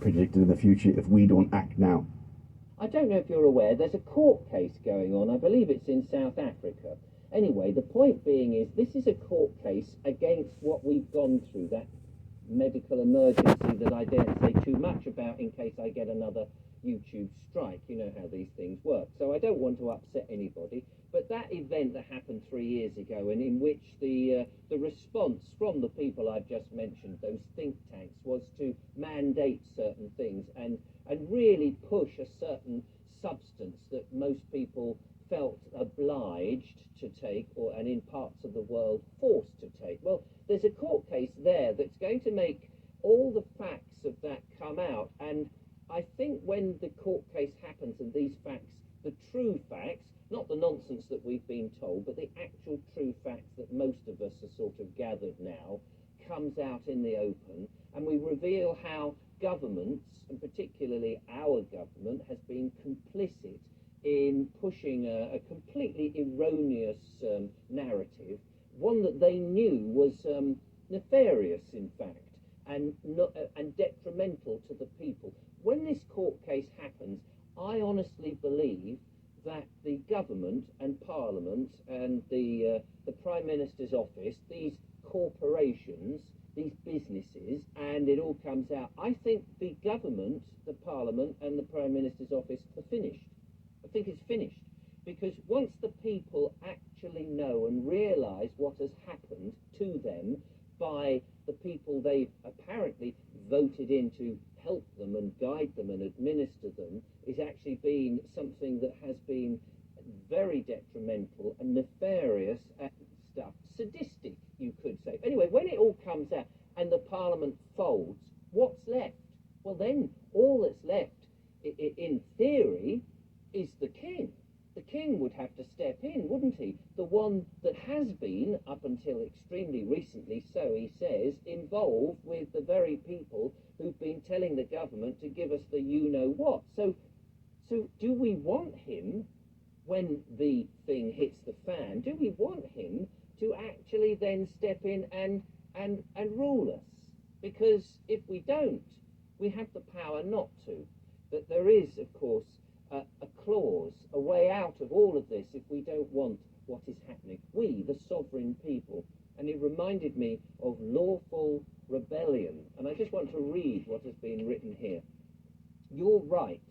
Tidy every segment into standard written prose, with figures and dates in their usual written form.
predicted in the future if we don't act now. I don't know if you're aware, there's a court case going on. I believe it's in South Africa. Anyway, the point being is this is a court case against what we've gone through, that medical emergency that I daren't say too much about in case I get another YouTube strike. You know how these things work. So I don't want to upset anybody. But that event that happened 3 years ago, and in which the response from the people I've just mentioned, those think tanks, was to mandate certain things and really push a certain substance that most people felt obliged to take, and in parts of the world forced to take. Well, there's a court case there that's going to make all the facts of that come out, and I think when the court case happens and these facts, the true facts, not the nonsense that we've been told, but the actual true facts that most of us are sort of gathered now, comes out in the open, and we reveal how governments, and particularly our government, has been complicit in pushing a completely erroneous narrative, one that they knew was nefarious, in fact, and detrimental to the people. When this court case happens, I honestly believe that the government and Parliament and the Prime Minister's office, these corporations, these businesses, and it all comes out, I think the government, the Parliament and the Prime Minister's office are finished. I think it's finished, because once the people actually know and realise what has happened to them by the people they've apparently voted in to help them and guide them and administer them, is actually been something that has been very detrimental and nefarious stuff, sadistic, you could say. Anyway, when it all comes out and the Parliament folds, what's left? Well, then all that's left, in theory, is the King. The King would have to step in, wouldn't he? The one that has been, up until extremely recently, so he says, involved with the very people who've been telling the government to give us the you-know-what. So do we want him, when the thing hits the fan, do we want him to actually then step in and rule us? Because if we don't, we have the power not to. But there is, of course, a clause, a way out of all of this if we don't want what is happening. We, the sovereign people. And it reminded me of lawful rebellion. And I just want to read what has been written here. Your right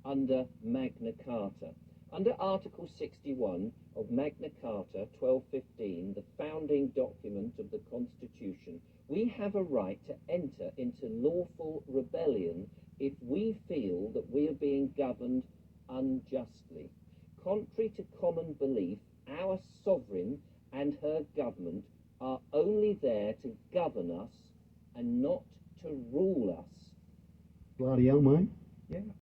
under Magna Carta. Under Article 61 of Magna Carta 1215, the founding document of the Constitution, we have a right to enter into lawful rebellion if we feel that we are being governed unjustly. Contrary to common belief, our sovereign and her government are only there to govern us and not to rule us. Bloody hell, mate. Yeah.